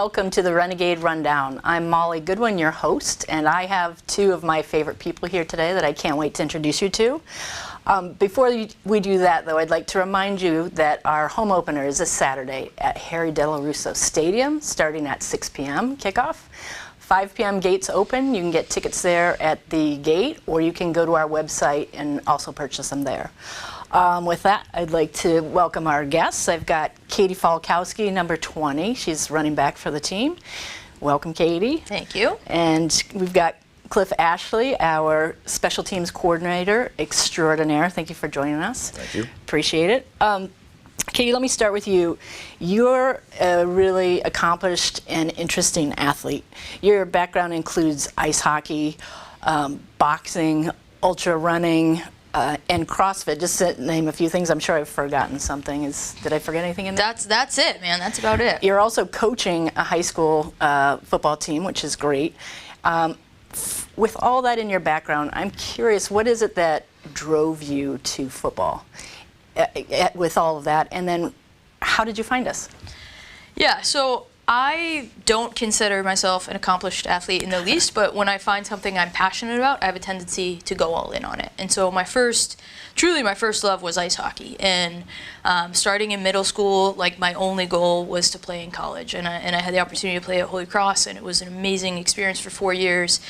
welcome to the Renegade Rundown. I'm Molly Goodwin, your host, and I have two of my favorite people here today that I can't wait to introduce you to. Before we do that, though, I'd like to remind you that our home opener is this Saturday at Harry Della Russo Stadium, starting at 6 p.m. kickoff. 5 p.m. gates open. You can get tickets there at the gate, or you can go to our website and also purchase them there. With that, I'd like to welcome our guests. I've got Katie Falkowski, number 20. She's running back for the team. Welcome, Katie. Thank you. And we've got Cliff Ashley, our special teams coordinator extraordinaire. Thank you for joining us. Thank you. Appreciate it. Katie, let me start with you. You're a really accomplished and interesting athlete. Your background includes ice hockey, boxing, ultra running, and CrossFit. Just to name a few things. I'm sure I've forgotten something. Did I forget anything in there? That's it, man. That's about it. You're also coaching a high school football team, which is great. With all that in your background, I'm curious, what is it that drove you to football with all of that? And then how did you find us? Yeah, so I don't consider myself an accomplished athlete in the least, but when I find something I'm passionate about, I have a tendency to go all in on it. And so truly my first love was ice hockey. And starting in middle school, like my only goal was to play in college. And I had the opportunity to play at Holy Cross, and it was an amazing experience for 4 years.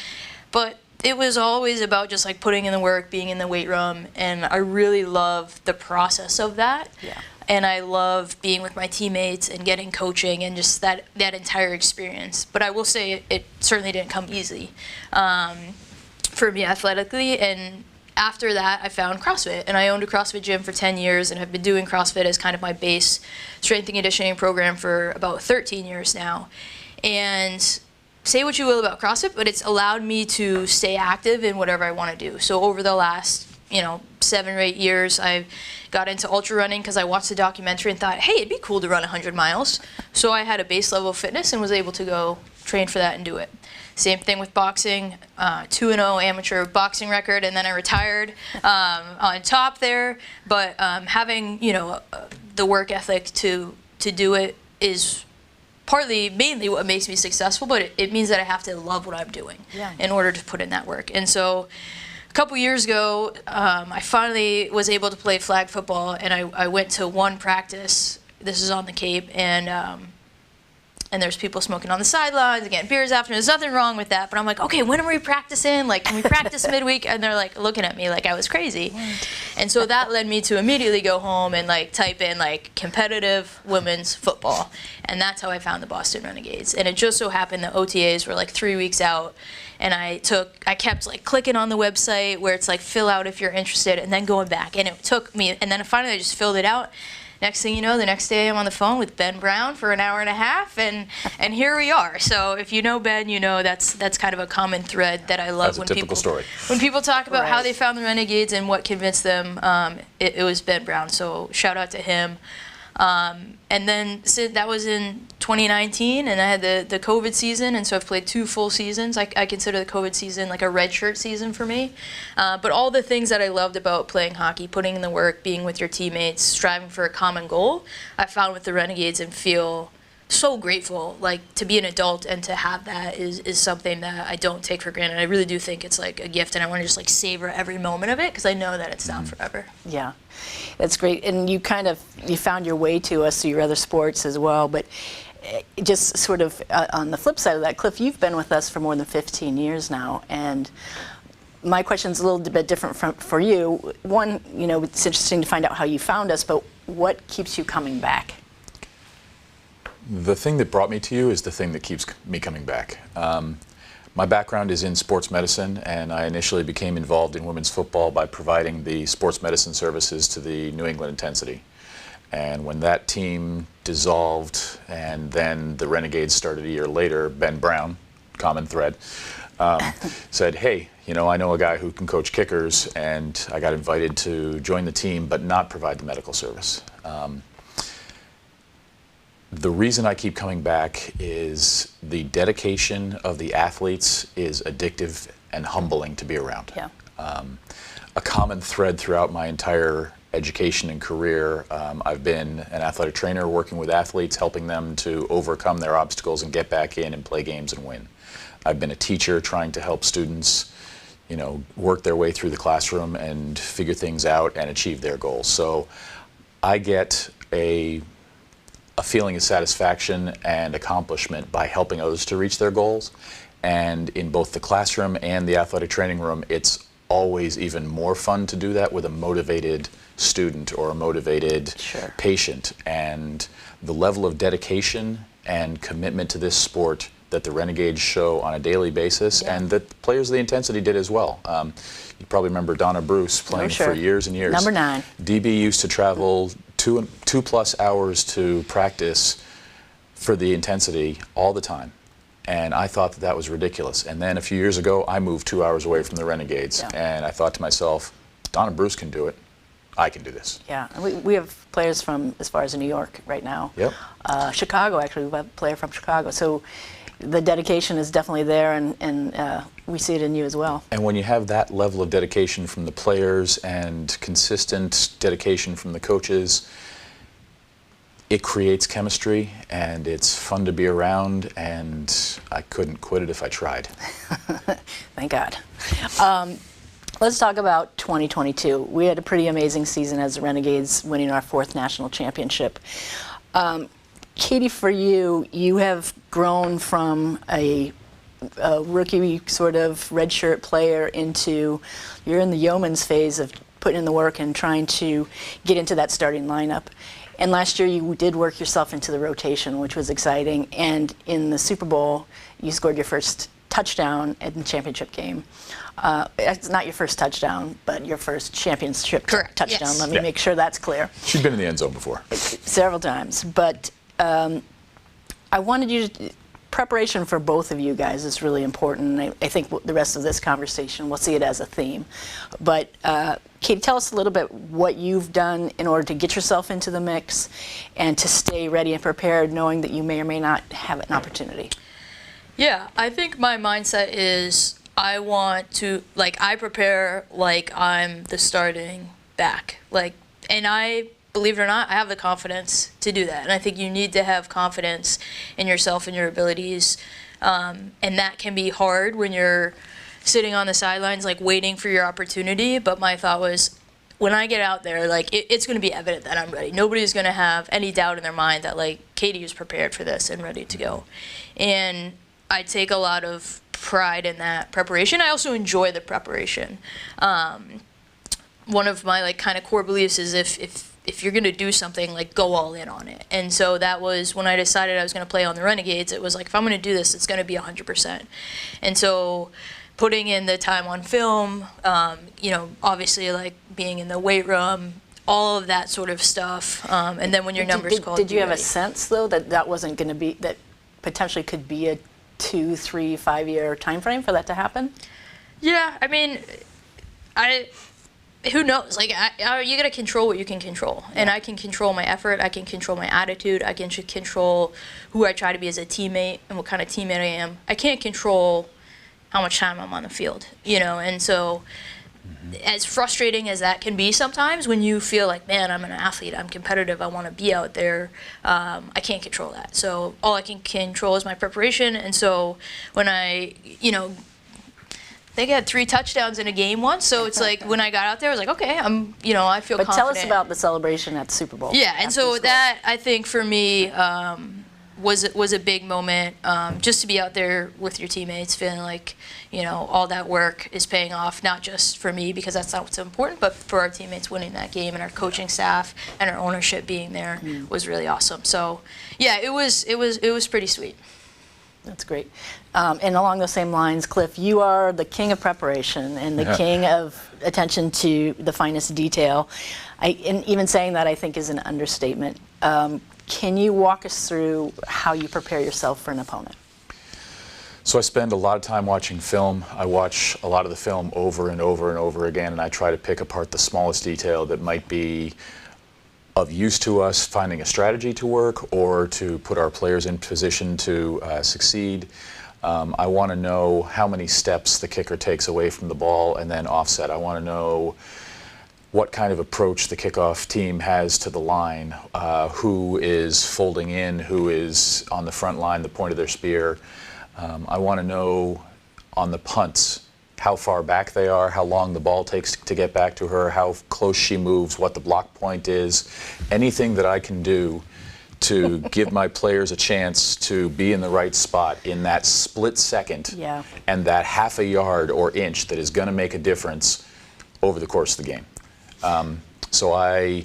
But it was always about just like putting in the work, being in the weight room, and I really love the process of that. Yeah. And I love being with my teammates and getting coaching and just that entire experience. But I will say it certainly didn't come easy for me athletically. And after that, I found CrossFit, and I owned a CrossFit gym for 10 years and have been doing CrossFit as kind of my base strength and conditioning program for about 13 years now. And say what you will about CrossFit, but it's allowed me to stay active in whatever I want to do. So over the last 7 or 8 years, I got into ultra running because I watched the documentary and thought, hey, it'd be cool to run 100 miles. So I had a base level of fitness and was able to go train for that and do it. Same thing with boxing, 2-0 amateur boxing record, and then I retired on top there. But having the work ethic to do it is mainly what makes me successful, but it means that I have to love what I'm doing in order to put in that work. And so a couple years ago, I finally was able to play flag football, and I went to one practice. This is on the Cape, and there's people smoking on the sidelines and getting beers after. There's nothing wrong with that, but I'm like, okay, when are we practicing? Like, can we practice midweek? And they're like looking at me like I was crazy. What? And so that led me to immediately go home and like type in like competitive women's football, and that's how I found the Boston Renegades. And it just so happened the OTAs were like 3 weeks out, and I kept like clicking on the website where it's like fill out if you're interested, and then going back, and it took me, and then finally I just filled it out. Next thing you know, the next day I'm on the phone with Ben Brown for an hour and a half, and here we are. So if you know Ben, you know that's kind of a common thread that I love. That's a typical story. When people talk about how they found the Renegades and what convinced them, it was Ben Brown. So shout out to him. And then that was in 2019, and I had the COVID season, and so I've played 2 full seasons. I consider the COVID season like a redshirt season for me. But all the things that I loved about playing hockey, putting in the work, being with your teammates, striving for a common goal, I found with the Renegades and feel so grateful, like to be an adult and to have that is something that I don't take for granted. I really do think it's like a gift, and I want to just like savor every moment of it because I know that it's not forever. Yeah, that's great. And you found your way to us through your other sports as well, but just sort of on the flip side of that, Cliff, you've been with us for more than 15 years now, and my question's a little bit different for you. One, it's interesting to find out how you found us, but what keeps you coming back? The thing that brought me to you is the thing that keeps me coming back. My background is in sports medicine, and I initially became involved in women's football by providing the sports medicine services to the New England Intensity. And when that team dissolved, and then the Renegades started a year later, Ben Brown, common thread, said, hey, I know a guy who can coach kickers, and I got invited to join the team but not provide the medical service. The reason I keep coming back is the dedication of the athletes is addictive and humbling to be around. Yeah. A common thread throughout my entire education and career, I've been an athletic trainer working with athletes, helping them to overcome their obstacles and get back in and play games and win. I've been a teacher trying to help students, you know, work their way through the classroom and figure things out and achieve their goals. So I get a feeling of satisfaction and accomplishment by helping others to reach their goals. And in both the classroom and the athletic training room, it's always even more fun to do that with a motivated student or a motivated Sure. patient. And the level of dedication and commitment to this sport that the Renegades show on a daily basis, Yeah. and that the players of the Intensity did as well. You probably remember Donna Bruce playing sure. for years and years. Number 9. DB used to travel two plus hours to practice for the Intensity all the time. And I thought that that was ridiculous. And then a few years ago, I moved 2 hours away from the Renegades. Yeah. And I thought to myself, Donna Bruce can do it. I can do this. Yeah, and we have players from as far as New York right now. Yep. Chicago, actually, we have a player from Chicago. So the dedication is definitely there, and we see it in you as well. And when you have that level of dedication from the players and consistent dedication from the coaches, it creates chemistry, and it's fun to be around, and I couldn't quit it if I tried. Thank God. Let's talk about 2022. We had a pretty amazing season as the Renegades, winning our 4th national championship. Katie, for you, you have grown from a rookie sort of redshirt player into, you're in the yeoman's phase of putting in the work and trying to get into that starting lineup. And last year you did work yourself into the rotation, which was exciting. And in the Super Bowl, you scored your first touchdown in the championship game. It's not your first touchdown, but your first championship Correct, touchdown. yes. Let me Yeah. make sure that's clear. She's been in the end zone before. Several times. But I wanted you to, preparation for both of you guys is really important. I think the rest of this conversation, we'll see it as a theme. But Katie, tell us a little bit what you've done in order to get yourself into the mix and to stay ready and prepared, knowing that you may or may not have an opportunity. Yeah, I think my mindset is I want to, I prepare like I'm the starting back. And I, believe it or not, I have the confidence to do that. And I think you need to have confidence in yourself and your abilities. And that can be hard when you're sitting on the sidelines, waiting for your opportunity. But my thought was, when I get out there, it's going to be evident that I'm ready. Nobody's going to have any doubt in their mind that, Katie is prepared for this and ready to go. And I take a lot of pride in that preparation. I also enjoy the preparation. One of my kind of core beliefs is if you're going to do something, go all in on it. And so that was when I decided I was going to play on the Renegades. It was if I'm going to do this, it's going to be 100%. And so putting in the time on film, obviously being in the weight room, all of that sort of stuff. And then when your number's called, Did you have ready. a sense, though, that wasn't going to be, that potentially could be a 2, 3, 5 year time frame for that to happen? Yeah, I mean, who knows? You got to control what you can control. And I can control my effort. I can control my attitude. I can control who I try to be as a teammate and what kind of teammate I am. I can't control how much time I'm on the field, And so as frustrating as that can be sometimes when you feel man, I'm an athlete, I'm competitive, I want to be out there, I can't control that. So all I can control is my preparation. And so when I think I had 3 touchdowns in a game once, so it's when I got out there, I was okay, I feel But confident. tell us about the celebration at the Super Bowl. Yeah, and after so you scored. that, I think, for me, was a big moment, just to be out there with your teammates, feeling all that work is paying off, not just for me, because that's not what's important, but for our teammates winning that game and our coaching staff and our ownership being there was really awesome. So, yeah, it was pretty sweet. That's great. And along those same lines, Cliff, you are the king of preparation and the king of attention to the finest detail. And even saying that, I think, is an understatement. Can you walk us through how you prepare yourself for an opponent? So I spend a lot of time watching film. I watch a lot of the film over and over and over again, and I try to pick apart the smallest detail that might be of use to us finding a strategy to work or to put our players in position to succeed. I want to know how many steps the kicker takes away from the ball and then offset. I want to know what kind of approach the kickoff team has to the line, who is folding in, who is on the front line, the point of their spear. I want to know on the punts how far back they are, how long the ball takes to get back to her, how close she moves, what the block point is. Anything that I can do to give my players a chance to be in the right spot in that split second and that half a yard or inch that is going to make a difference over the course of the game. So I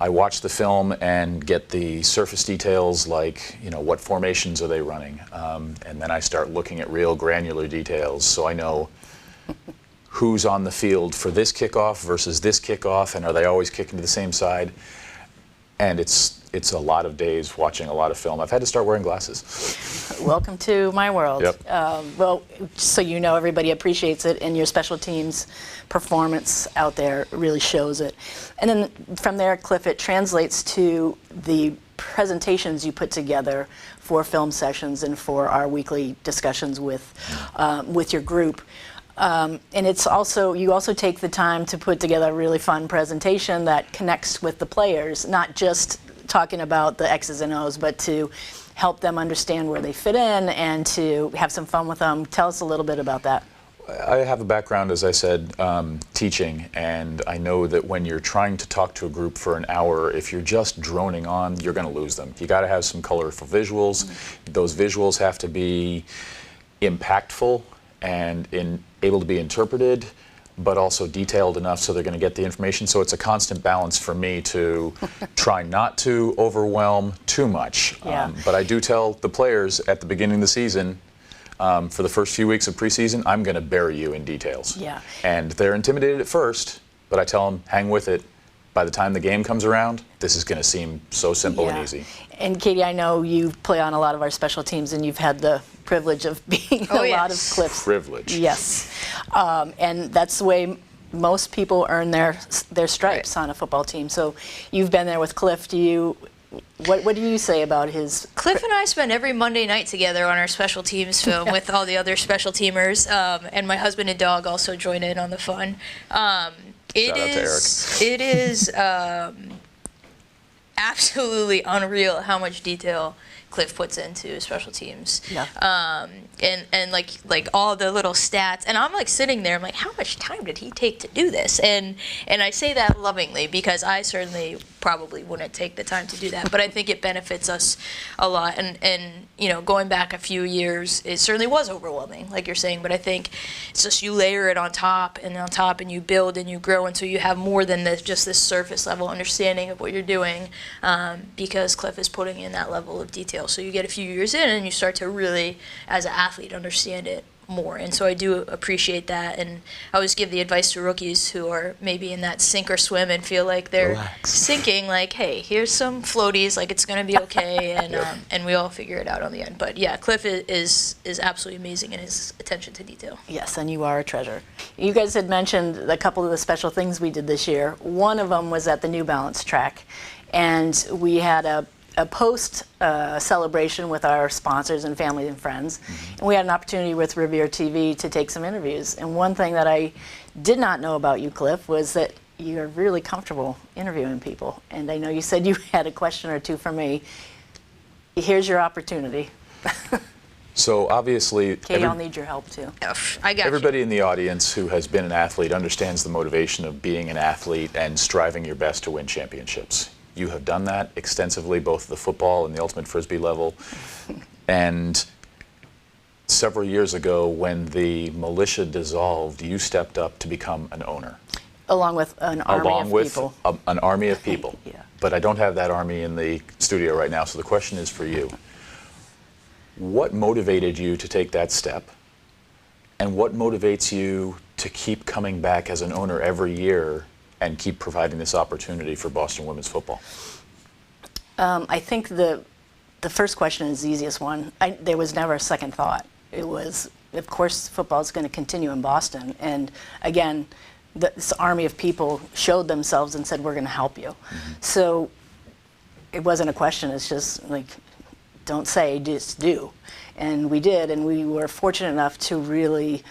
watch the film and get the surface details, like, you know, what formations are they running, and then I start looking at real granular details, so I know who's on the field for this kickoff versus this kickoff, and are they always kicking to the same side. And it's a lot of days watching a lot of film. I've had to start wearing glasses. Welcome to my world. Yep. Well, so you know, everybody appreciates it, and your special teams performance out there really shows it. And then from there, Cliff, it translates to the presentations you put together for film sessions and for our weekly discussions with your group. And it's also, you also take the time to put together a really fun presentation that connects with the players, not just talking about the X's and O's, but to help them understand where they fit in and to have some fun with them. Tell us a little bit about that. I have a background, as I said, teaching, and I know that when you're trying to talk to a group for an hour, if you're just droning on, you're going to lose them. You got to have some colorful visuals. Mm-hmm. Those visuals have to be impactful and able to be interpreted, but also detailed enough so they're going to get the information. So it's a constant balance for me to try not to overwhelm too much. Yeah. But I do tell the players at the beginning of the season, for the first few weeks of preseason, I'm going to bury you in details. Yeah. And they're intimidated at first, but I tell them, hang with it. By the time the game comes around, this is going to seem so simple and easy. And Katie, I know you play on a lot of our special teams, and you've had the privilege of being a lot of Cliff's. Privilege. Yes. And that's the way most people earn their stripes on a football team. So you've been there with Cliff. What do you say about his? Cliff and I spend every Monday night together on our special teams film with all the other special teamers, and my husband and dog also join in on the fun. Shout out to Eric. It is absolutely unreal how much detail Cliff puts into special teams. Yeah. And like all the little stats, and I'm like sitting there, I'm like, how much time did he take to do this? And I say that lovingly, because I certainly probably wouldn't take the time to do that, but I think it benefits us a lot. And you know, going back a few years, it certainly was overwhelming, like you're saying, but I think it's just you layer it on top, and you build and you grow until you have more than just this surface level understanding of what you're doing, because Cliff is putting in that level of detail. So you get a few years in and you start to really, as an athlete, understand it more. And so I do appreciate that. And I always give the advice to rookies who are maybe in that sink or swim and feel like they're sinking, like, hey, here's some floaties, like it's going to be okay. And we all figure it out on the end. But yeah, Cliff is absolutely amazing in his attention to detail. Yes, and you are a treasure. You guys had mentioned a couple of the special things we did this year. One of them was at the New Balance track. And we had a post celebration with our sponsors and family and friends. Mm-hmm. And we had an opportunity with Revere TV to take some interviews. And one thing that I did not know about you, Cliff, was that you're really comfortable interviewing people. And I know you said you had a question or two for me. Here's your opportunity. So obviously, Katie, I'll need your help too. I got everybody in the audience who has been an athlete understands the motivation of being an athlete and striving your best to win championships. You have done that extensively, both the football and the ultimate frisbee level. And several years ago, when the militia dissolved, you stepped up to become an owner. Along with an army of people. An army of people. Yeah. But I don't have that army in the studio right now, so the question is for you. What motivated you to take that step? And what motivates you to keep coming back as an owner every year and keep providing this opportunity for Boston women's football? I think the first question is the easiest one. There was never a second thought. It was, of course, football is going to continue in Boston. And again, this army of people showed themselves and said, we're going to help you. Mm-hmm. So it wasn't a question. It's just like, don't say, just do. And we did, and we were fortunate enough to really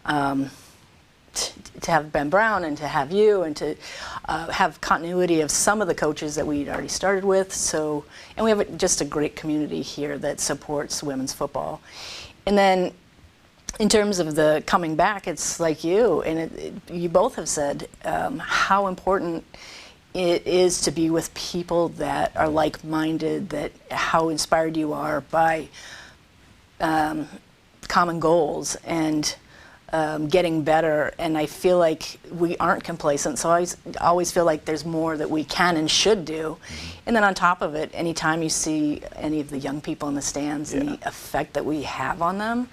to have Ben Brown and to have you and to have continuity of some of the coaches that we'd already started with. So, and we have just a great community here that supports women's football. And then in terms of the coming back, it's like you, and you both have said how important it is to be with people that are like-minded, that how inspired you are by common goals and getting better. And I feel like we aren't complacent, so I always feel like there's more that we can and should do. And then on top of it, anytime you see any of the young people in the stands and the effect that we have on them,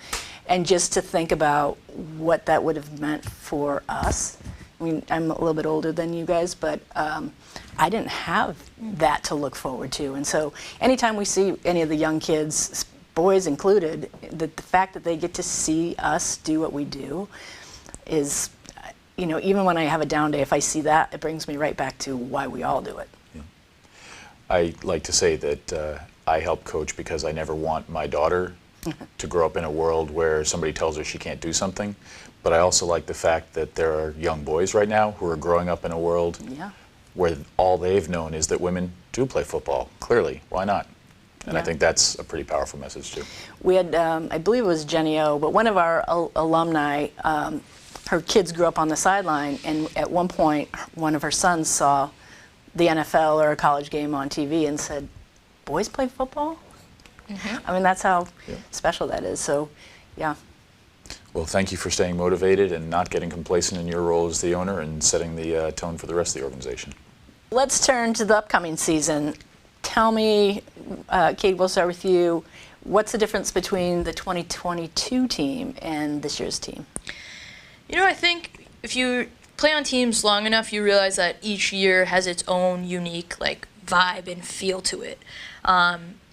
and just to think about what that would have meant for us. I mean, I'm a little bit older than you guys, but I didn't have that to look forward to. And so anytime we see any of the young kids, boys included, the fact that they get to see us do what we do is, you know, even when I have a down day, if I see that, it brings me right back to why we all do it. Yeah. I like to say that I help coach because I never want my daughter to grow up in a world where somebody tells her she can't do something. But I also like the fact that there are young boys right now who are growing up in a world where all they've known is that women do play football. Clearly, why not? And I think that's a pretty powerful message too. We had, I believe it was Jenny O, but one of our alumni, her kids grew up on the sideline, and at one point, one of her sons saw the NFL or a college game on TV and said, "Boys play football?" I mean, that's how special that is. So, yeah. Well, thank you for staying motivated and not getting complacent in your role as the owner and setting the tone for the rest of the organization. Let's turn to the upcoming season. Tell me, Kate, we'll start with you. What's the difference between the 2022 team and this year's team? You know, I think if you play on teams long enough, you realize that each year has its own unique vibe and feel to it.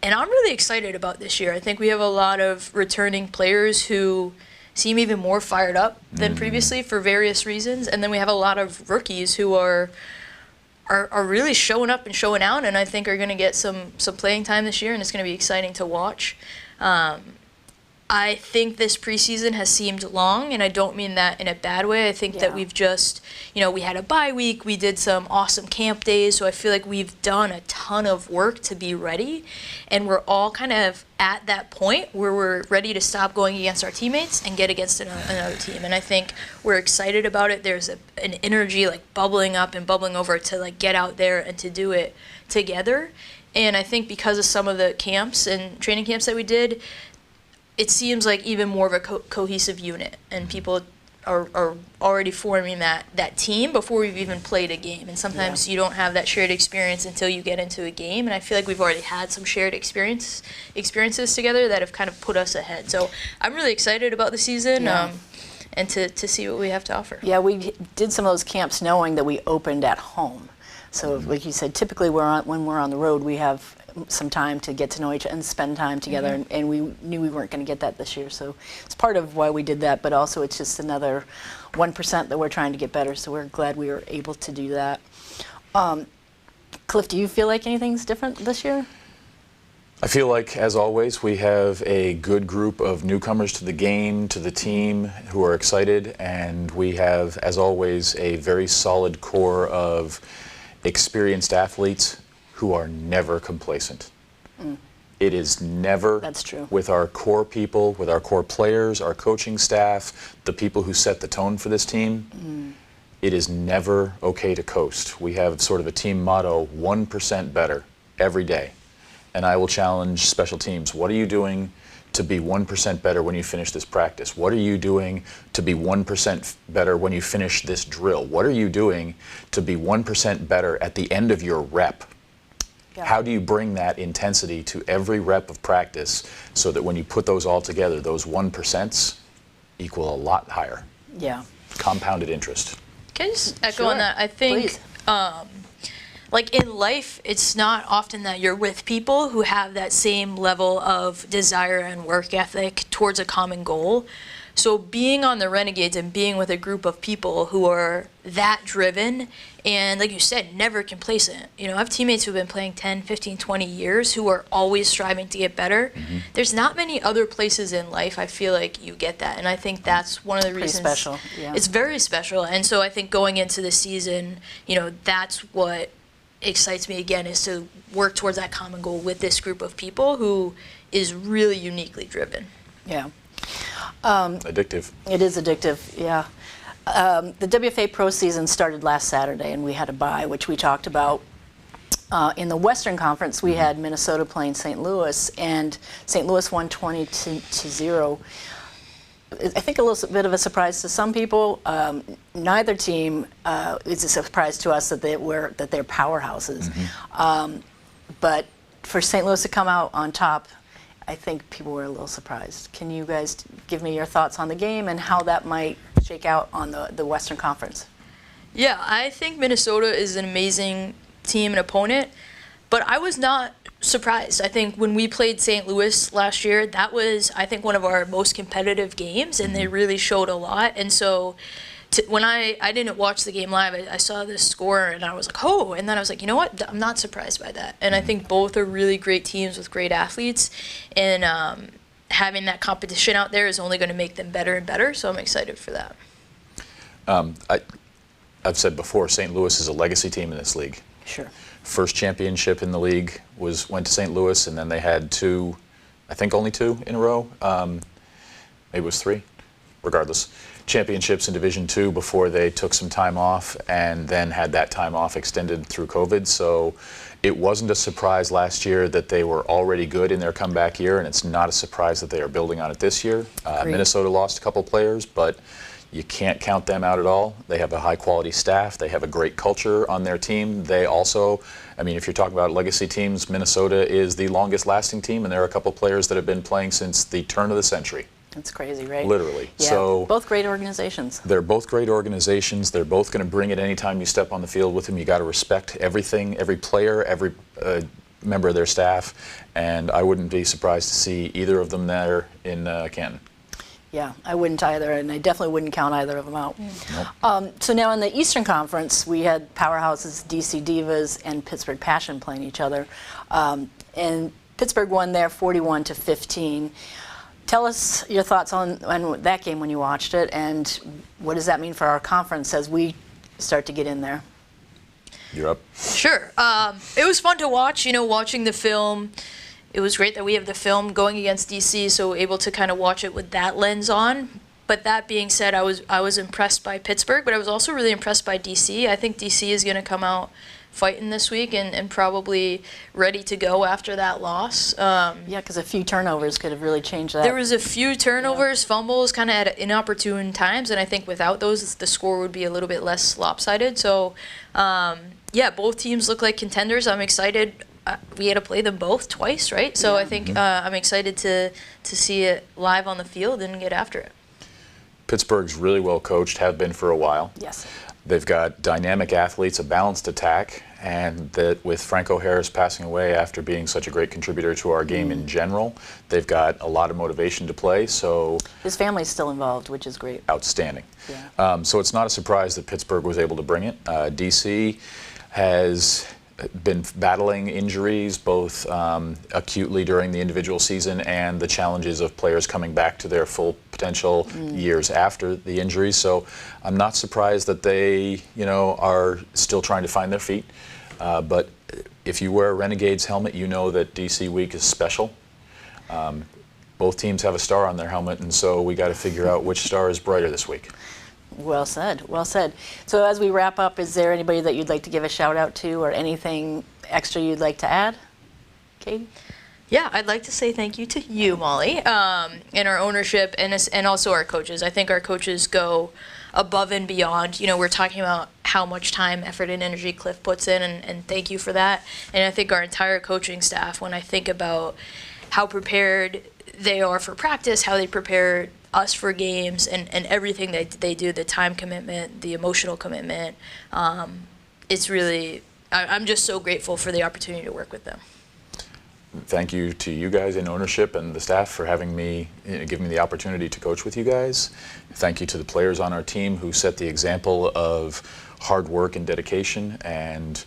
And I'm really excited about this year. I think we have a lot of returning players who seem even more fired up than previously for various reasons. And then we have a lot of rookies who are really showing up and showing out, and I think are going to get some playing time this year, and it's going to be exciting to watch. I think this preseason has seemed long, and I don't mean that in a bad way. I think that we've just, we had a bye week, we did some awesome camp days, so I feel like we've done a ton of work to be ready, and we're all kind of at that point where we're ready to stop going against our teammates and get against another team. And I think we're excited about it. There's an energy bubbling up and bubbling over to get out there and to do it together. And I think because of some of the camps and training camps that we did, it seems like even more of a cohesive unit, and people are already forming that team before we've even played a game. And sometimes you don't have that shared experience until you get into a game, and I feel like we've already had some shared experiences together that have kind of put us ahead. So I'm really excited about the season and to see what we have to offer. Yeah, we did some of those camps knowing that we opened at home. So like you said, typically when we're on the road, we have some time to get to know each other and spend time together, and we knew we weren't going to get that this year. So it's part of why we did that, but also it's just another 1% that we're trying to get better, so we're glad we were able to do that. Cliff, do you feel like anything's different this year? I feel like, as always, we have a good group of newcomers to the game, to the team, who are excited, and we have, as always, a very solid core of experienced athletes who are never complacent. It is never. That's true. With our core people, with our core players, our coaching staff, the people who set the tone for this team, it is never okay to coast. We have sort of a team motto, 1% better every day. And I will challenge special teams. What are you doing to be 1% better when you finish this practice? What are you doing to be 1% better when you finish this drill? What are you doing to be 1% better at the end of your rep? How do you bring that intensity to every rep of practice so that when you put those all together, those 1% equal a lot higher? Yeah. Compounded interest. Can I just echo on that? I think, in life, it's not often that you're with people who have that same level of desire and work ethic towards a common goal. So being on the Renegades and being with a group of people who are that driven and, like you said, never complacent. You know, I have teammates who've been playing 10, 15, 20 years who are always striving to get better. There's not many other places in life I feel like you get that. And I think that's one of the reasons. Pretty special, yeah. It's very special. And so I think going into the season, you know, that's what excites me again, is to work towards that common goal with this group of people who is really uniquely driven. Yeah. Addictive. It is addictive, yeah. The WFA Pro season started last Saturday, and we had a bye, which we talked about. In the Western Conference, we had Minnesota playing St. Louis, and St. Louis won 20-0. I think a little bit of a surprise to some people. Neither team is a surprise to us that they're powerhouses. But for St. Louis to come out on top, I think people were a little surprised. Can you guys give me your thoughts on the game and how that might shake out on the Western Conference? Yeah, I think Minnesota is an amazing team and opponent, but I was not surprised. I think when we played St. Louis last year, that was, I think, one of our most competitive games, and they really showed a lot. And so when I didn't watch the game live, I saw the score, and I was like, oh, and then I was like, you know what, I'm not surprised by that. And I think both are really great teams with great athletes, and having that competition out there is only going to make them better and better, so I'm excited for that. I've said before, St. Louis is a legacy team in this league. Sure. First championship in the league went to St. Louis, and then they had two, I think only two in a row. Maybe it was three, regardless. Championships in Division II before they took some time off, and then had that time off extended through COVID. So it wasn't a surprise last year that they were already good in their comeback year, and it's not a surprise that they are building on it this year. Minnesota lost a couple players, but you can't count them out at all. They have a high-quality staff. They have a great culture on their team. They also, I mean, if you're talking about legacy teams, Minnesota is the longest-lasting team, and there are a couple players that have been playing since the turn of the century. That's crazy, right? Literally. Yeah, so both great organizations. They're both great organizations. They're both going to bring it anytime you step on the field with them. You got to respect everything, every player, every member of their staff, and I wouldn't be surprised to see either of them there in Canton. Yeah, I wouldn't either, and I definitely wouldn't count either of them out. Nope. So now in the Eastern Conference, we had powerhouses DC Divas and Pittsburgh Passion playing each other, and Pittsburgh won there 41-15. Tell us your thoughts on that game when you watched it, and what does that mean for our conference as we start to get in there? You're up. Sure. It was fun to watch, you know, watching the film. It was great that we have the film going against DC, so we're able to kind of watch it with that lens on. But that being said, I was impressed by Pittsburgh, but I was also really impressed by DC. I think DC is going to come out fighting this week and probably ready to go after that loss. Yeah, because a few turnovers could have really changed that. There was a few turnovers, fumbles, kind of at inopportune times, and I think without those, the score would be a little bit less lopsided. So, yeah, both teams look like contenders. I'm excited. We had to play them both twice, right? So I think I'm excited to see it live on the field and get after it. Pittsburgh's really well coached, have been for a while. Yes. They've got dynamic athletes, a balanced attack, and that with Franco Harris passing away after being such a great contributor to our game in general, they've got a lot of motivation to play. So his family's still involved, which is great. Outstanding. Yeah. So it's not a surprise that Pittsburgh was able to bring it. DC has been battling injuries both acutely during the individual season and the challenges of players coming back to their full potential years after the injuries. So I'm not surprised that they, you know, are still trying to find their feet. But if you wear a Renegades helmet, you know that DC week is special. Both teams have a star on their helmet, and so we got to figure out which star is brighter this week. Well said, well said. So as we wrap up, is there anybody that you'd like to give a shout out to or anything extra you'd like to add? Katie? Yeah, I'd like to say thank you to you, Molly, and our ownership and also our coaches. I think our coaches go above and beyond. You know, we're talking about how much time, effort, and energy Cliff puts in, and thank you for that. And I think our entire coaching staff, when I think about how prepared they are for practice, how they prepare us for games, and everything that they do, the time commitment, the emotional commitment, it's really, I'm just so grateful for the opportunity to work with them. thank you to you guys in ownership and the staff for having me, giving me the opportunity to coach with you guys. Thank you to the players on our team who set the example of hard work and dedication. And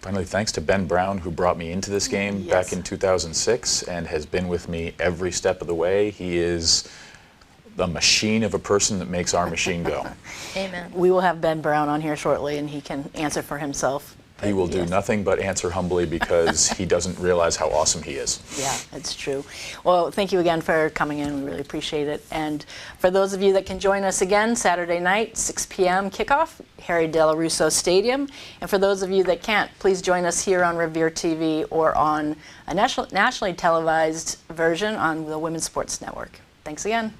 finally, thanks to Ben Brown, who brought me into this game back in 2006 and has been with me every step of the way. He is the machine of a person that makes our machine go. Amen. We will have Ben Brown on here shortly, and he can answer for himself. He will do nothing but answer humbly because he doesn't realize how awesome he is. Yeah, it's true. Well, thank you again for coming in. We really appreciate it. And for those of you that can join us again, Saturday night, 6 p.m. kickoff, Harry Della Russo Stadium. And for those of you that can't, please join us here on Revere TV or on a nationally televised version on the Women's Sports Network. Thanks again.